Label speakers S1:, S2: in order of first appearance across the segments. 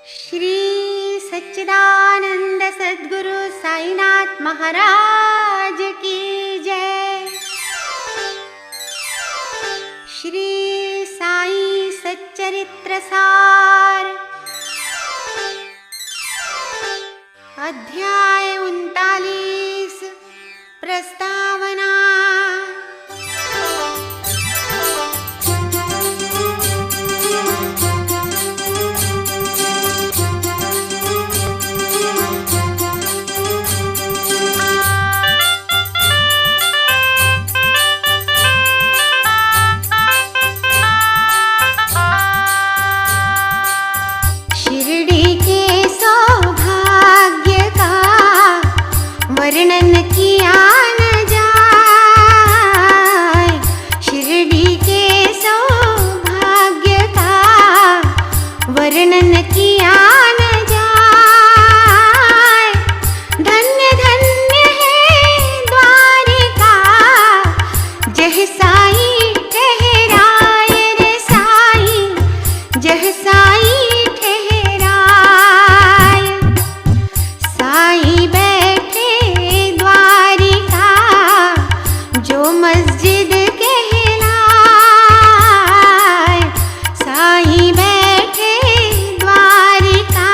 S1: श्री सच्चिदानंद सद्गुरु साईनाथ महाराज की जय। श्री साई सच्चरित्र सार अध्याय 39 प्रस्तावना। वर्णन किया न जाए, शिरडी के सौभाग्य का वर्णन किया न जाए। धन्य धन्य है द्वारिका जह साई ठहराए रे साई, जह साई ठहराए। साई मस्जिद कहलाए, साईं बैठे द्वारिका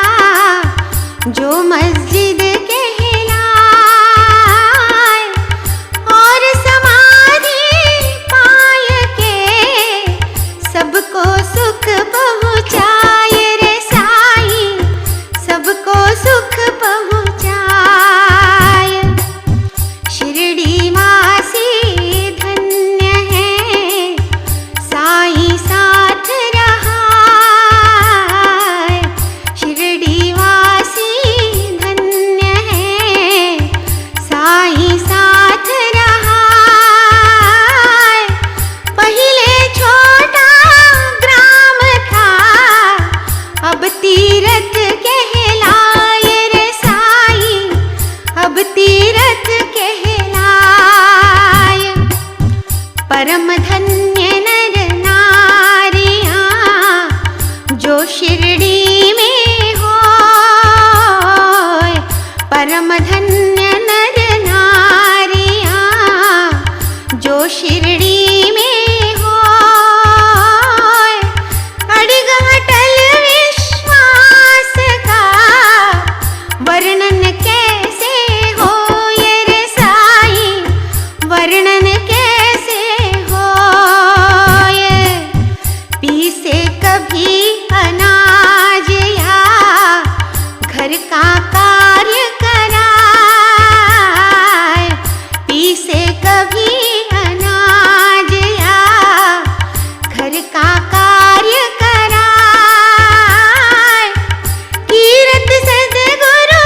S1: जो मस्जिद कहलाए। और समाधि पाय के सबको सुख पहुँचाए रे साईं, सबको सुख पहुँचाए। शिरडी वासी तीरथ कहलाए रे साईं, अब तीरथ कहलाए। परम धन्य नर नारियां जो शिरडी में होए, परम धन्य नर नारियां जो शिरडी में होए। अड़ग अटल वर्णन कैसे हो ये रे साईं, वर्णन कैसे हो ये। पीसे कभी अनाज या घर का कार्य कराए, पीसे कभी अनाज या घर का कार्य कराए। कीरत सद्गुरु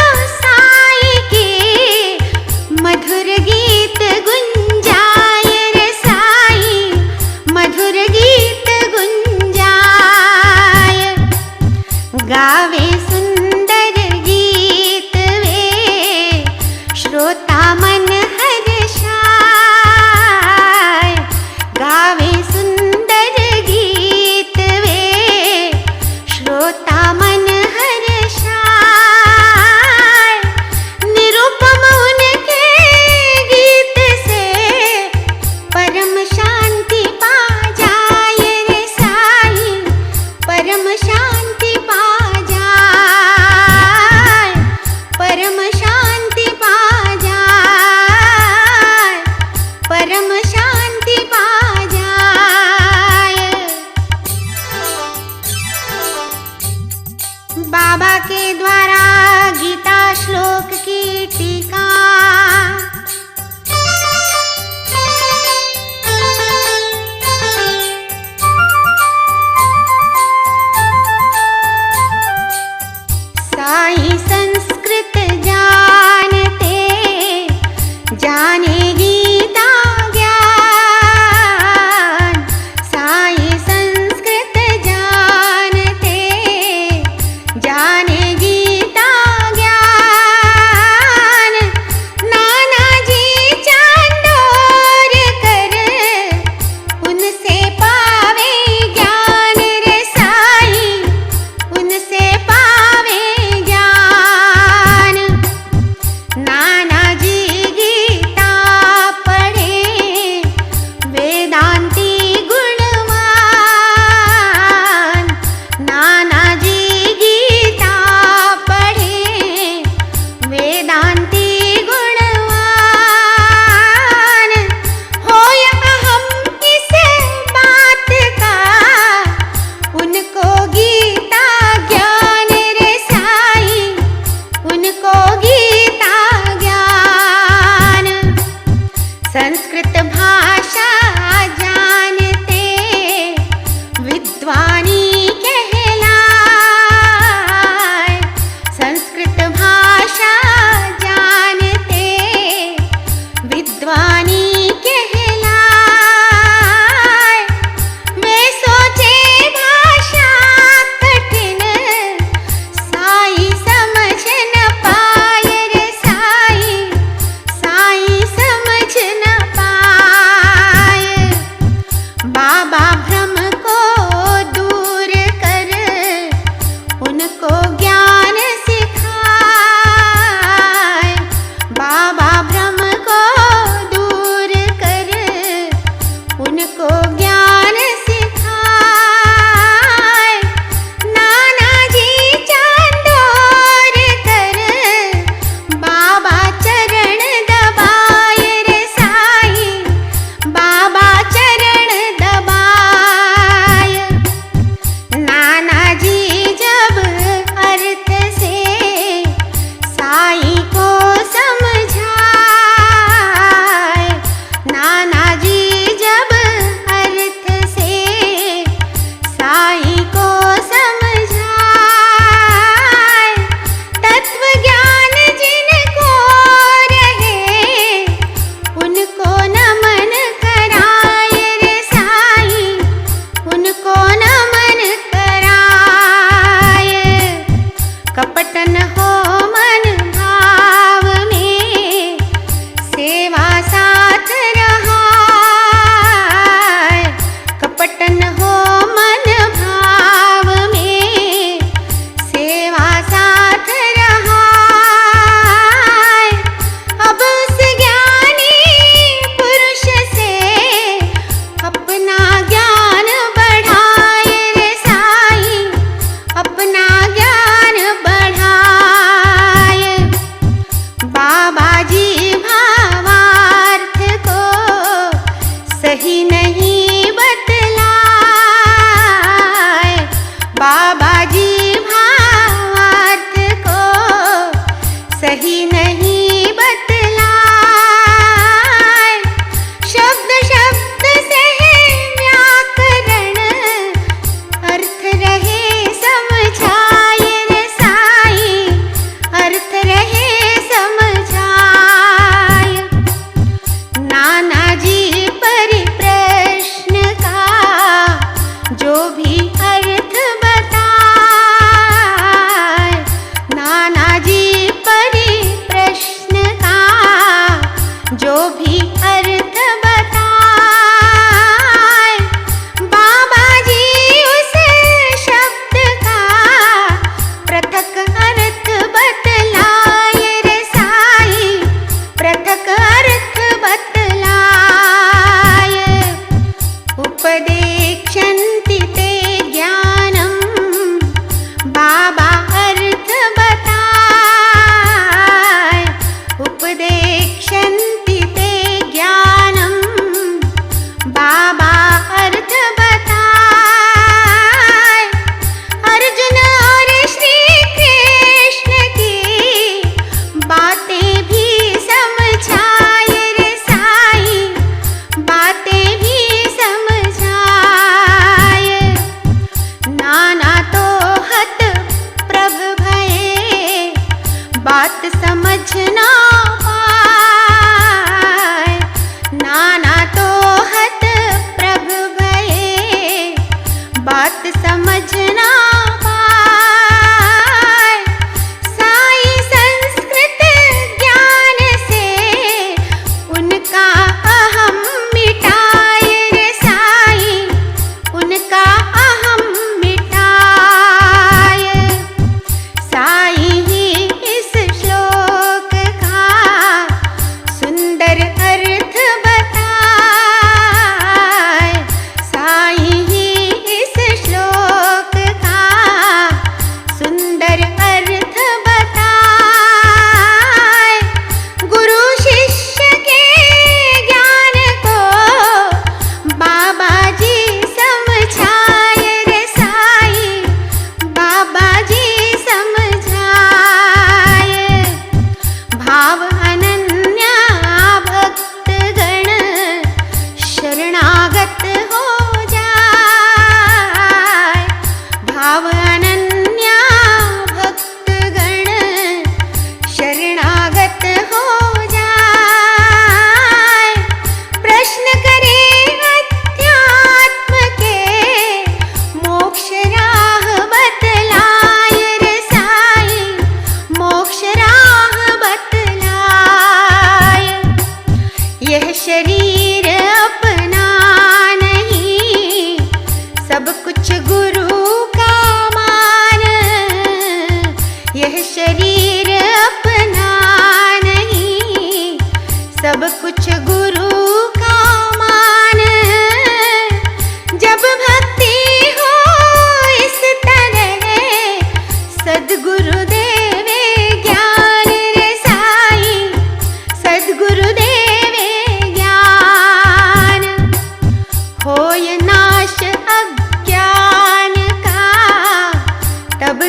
S1: मधुर गीत गुंजाए रे साईं, मधुर गीत गुंजाए। गावे सुंदर गीत वे श्रोता मन हर्षाए, गावे सुंदर गीत वे श्रोता मन हर्षाए। निरुपम उनके गीत से परम शांति पा जाए रे साईं, परम शांति पा जाए, परम शांति पा जाए, परम शांति पा जाए। बाबा के द्वारा गीता श्लोक की टीका। साईं संस्कृत जानते, जाने गीता ज्ञान। साईं संस्कृत जानते, जाने गीता ज्ञान। नाना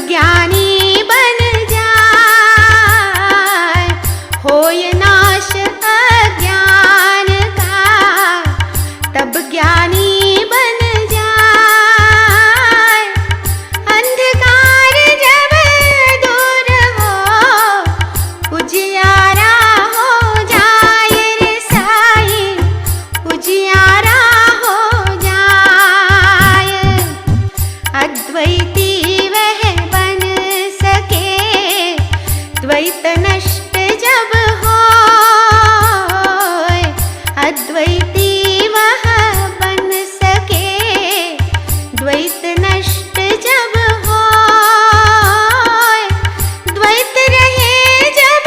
S1: ज्ञानी बन जाए, होय नाश अज्ञान का, तब ज्ञानी बन जाए। अंधकार जब दूर हो, उजियारा हो जाए रे साईं, उजियारा हो जाए। अद्वैती वह बन सके, द्वैत नष्ट जब होय, अद्वैती वह बन सके, द्वैत नष्ट जब होय। द्वैत रहे जब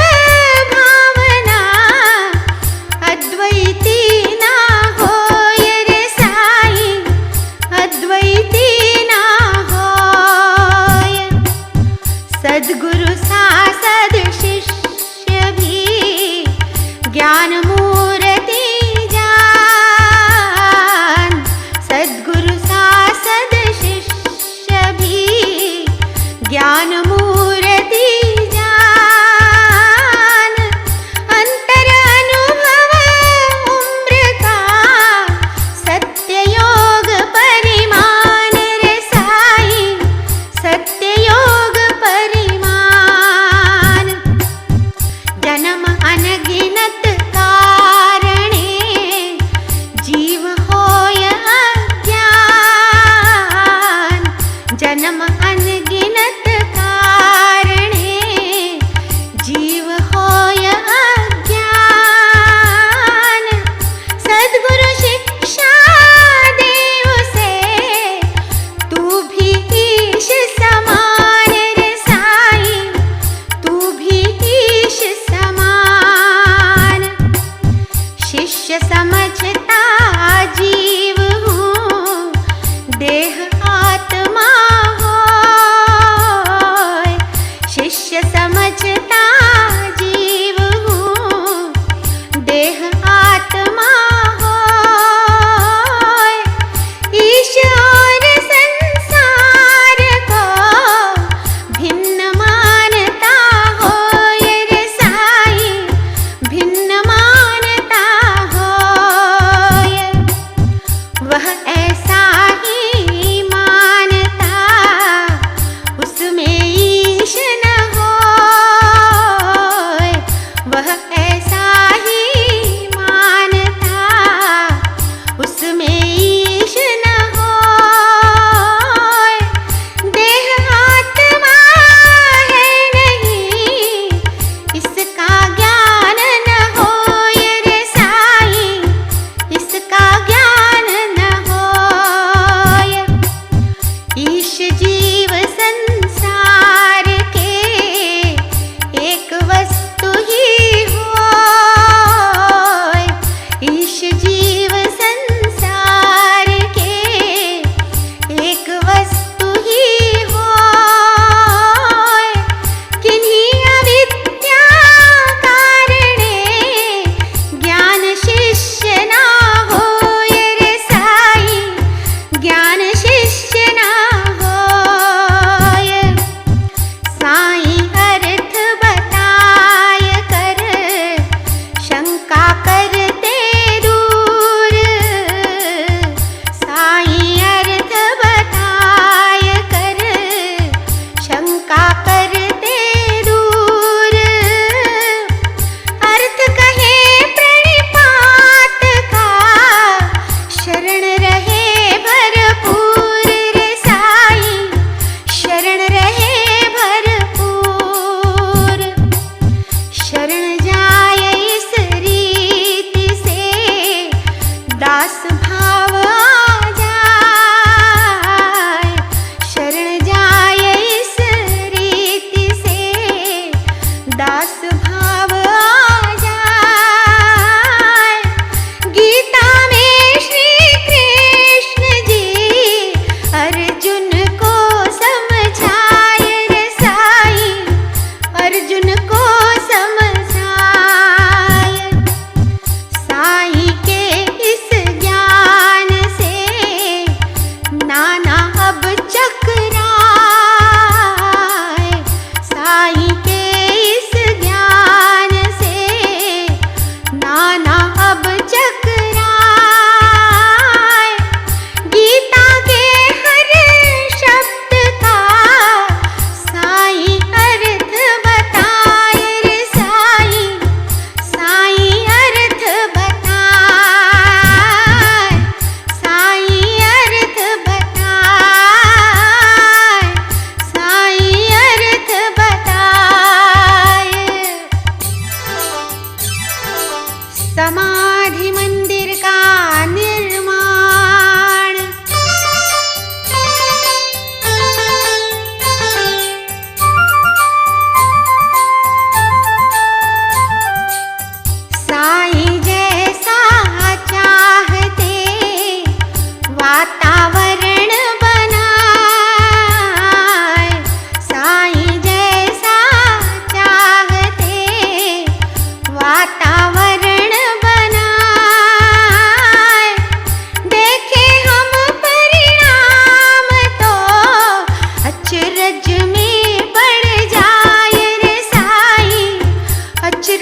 S1: भावना, अद्वैती ना होय रे साईं, अद्वैती ना होय। सद्गुरु सा सद शिष्य भी ज्ञान मूर्ति जान, सद्गुरु सा सद शिष्य भी ज्ञान मूर्ति जान। अंतर अनुभव उम्र का, सत्य योग परिमाण रे साईं, सत्य योग परिमाण। जन्म अनगिनत कारणे, जीव होय अज्ञान, जन्म अनगिनत कारणे, जीव होय अज्ञान। सद्गुरु शिक्षा दे उसे, तू भी ईश समान रे साईं, तू भी ईश समान। शिष्य समझता जीव हूँ, देह आत्मा हो,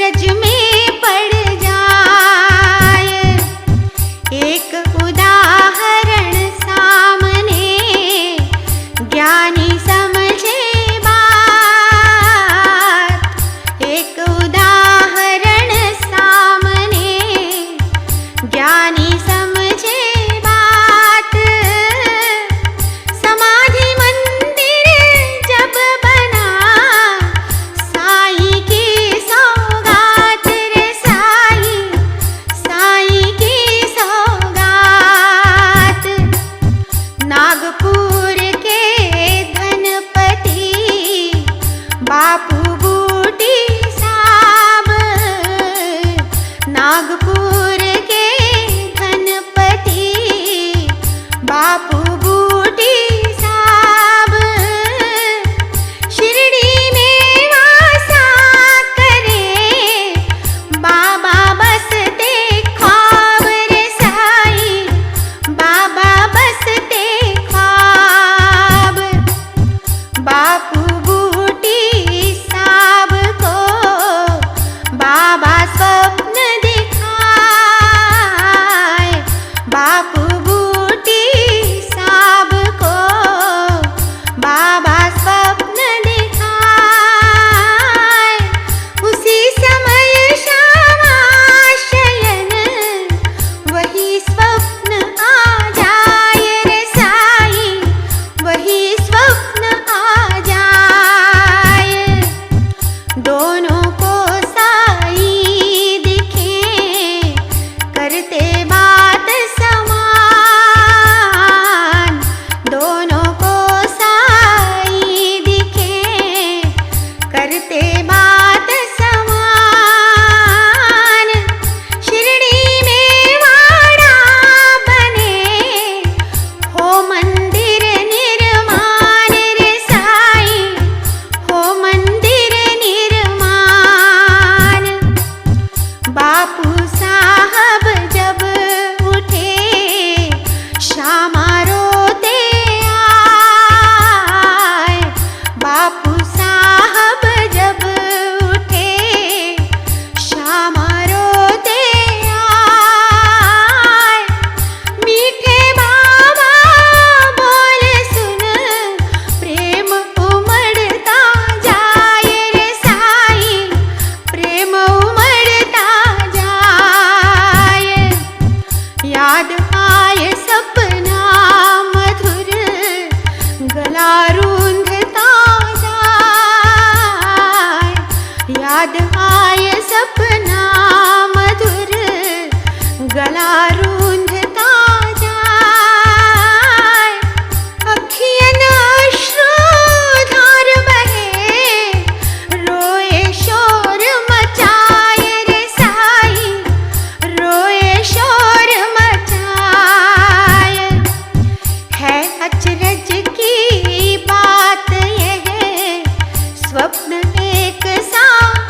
S1: अचरज में पड़ जाए। एक उदाहरण सामने ज्ञानी समझे बात। एक उदाहरण सामने ज्ञानी समझे बात। समाधि मंदिर जब बना साईं की सौगात रे साईं, साईं की सौगात। नागपुर के धनपति बापू बूटी साहब, नागपुर के धनपति बापू बूटी साहब, शिरडी में वासा करे बाबा बसते ख्वाब रे साईं, बाबा बसते ख्वाब। बापू बूटी साहब को बाबा स्वप्न दिखाए। बापू बूटी साहब को बाबा स्वप्न दिखाए। उसी समय श्यामा शयन वही स्वप्न आ जाए रे साईं, वही स्वप्न आ जाए। दोनों को साईं दिखे करते बात समान। दोनों को साईं दिखे करते बात समान। शिरडी में वाड़ा बने हो मंदिर निर्माण रे साईं, हो मंदिर निर्माण। बापू साहब जब उठे श्यामा रोते आए। बापू साहब जब उठे श्यामा रोते आए। मीठे बाबा बोल सुन प्रेम उमड़ता जाए रे साईं, प्रेम उमड़ता जाए। याद आए सपना मधुर गला रूंधता जाए। याद आए सपना मधुर गला रूंधता जाए। अखियन अश्रु धार बहे रोए शोर मचाए रे साईं, रोए शोर मचाए। है अचरज की बात यह स्वप्न एक साथ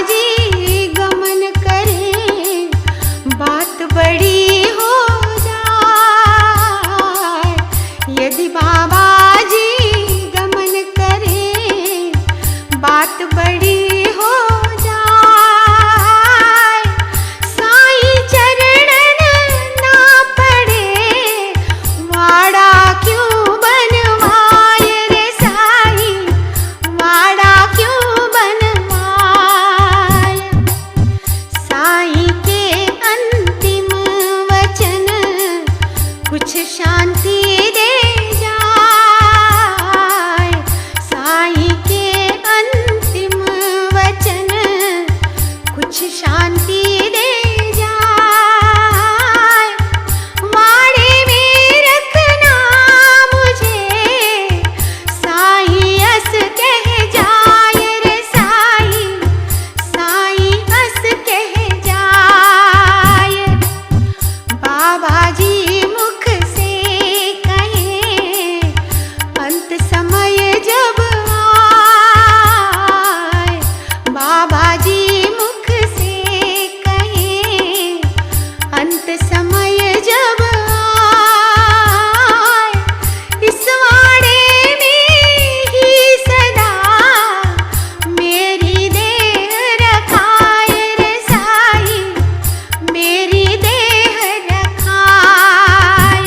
S1: जी गमन करे, बात बड़ी हो जाए। यदि बाबा जी गमन करे, बात बड़ी हो जाए। साईं चरणन ना पड़े, वाड़ा क्यों बनवाए रे साईं, वाड़ा क्यों बनवाए। साईं के अंतिम वचन कुछ शांति दे जाए। साईं के अंतिम वचन कुछ शांति दे जाए। वाड़े में रखना मुझे, साईं अस कह जाए रे साईं, साईं अस कह जाए। बाबा जी मुख से कहे, अंत समय जब आए। बाबा जी मुख से कहे, अंत समय जब आए। इस वाड़े में ही सदा मेरी देह रखाए रे साईं, मेरी देह रखाए।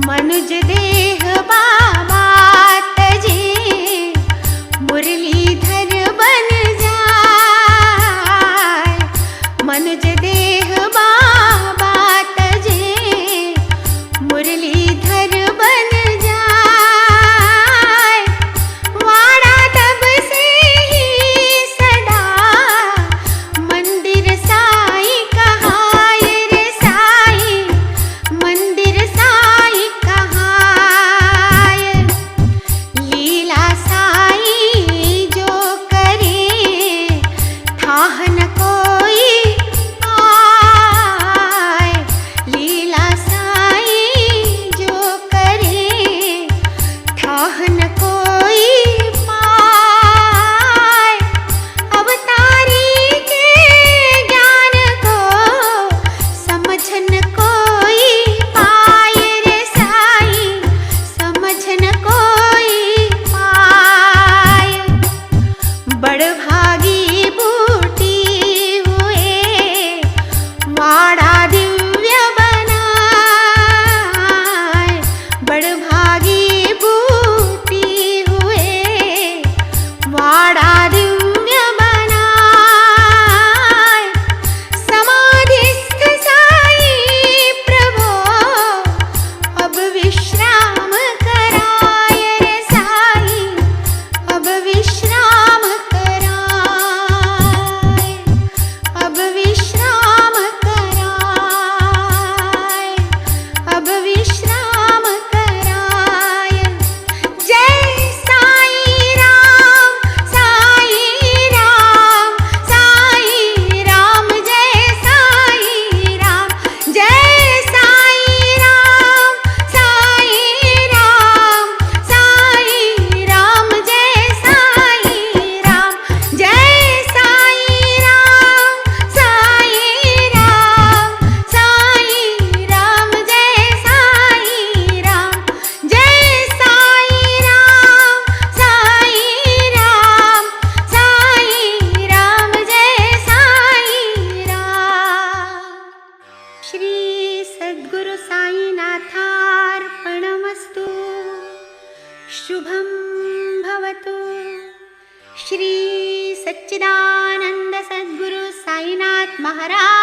S1: मनुज देह बाबा तजे, मुरलीधर बन जाए। मनुज देह बाबा तजे, मुरलीधर बन जाए। वाड़ा तब से ही सदा मंदिर साईं कहाए रे साईं, मंदिर साईं कहाए। लीला साईं जो करे, थाह न कोई पाए। लीला साईं जो करे, थाह न कोई पाए। अवतारी के ज्ञान को समझन कोई पाए रे साईं, समझन कोई पाए। बड़ भागी बूटी हुए, वाड़ा दिव्य बनाए। बड़ भागी बूटी हुए, वाड़ा दिव्य बनाए। समाधिस्थ साईं प्रभो, अब विश्राम कराए रे साईं, अब विश्राम कराए, अब विश्राम कराए, अब विश्राम कराए। जय साईं राम, साईं राम, साईं राम, जय साईं राम। जय साईं राम, साईं राम, साईं राम, जय साईं राम। जय साईं राम, साईं राम, साईं राम, जय साईं राम। जय साईं राम, साईं राम, साईं राम, जय साईं राम। श्री सद्गुरु साईनाथार्पणमस्तु। शुभं भवतु। श्री सच्चिदानंद सद्गुरु साईनाथ महाराज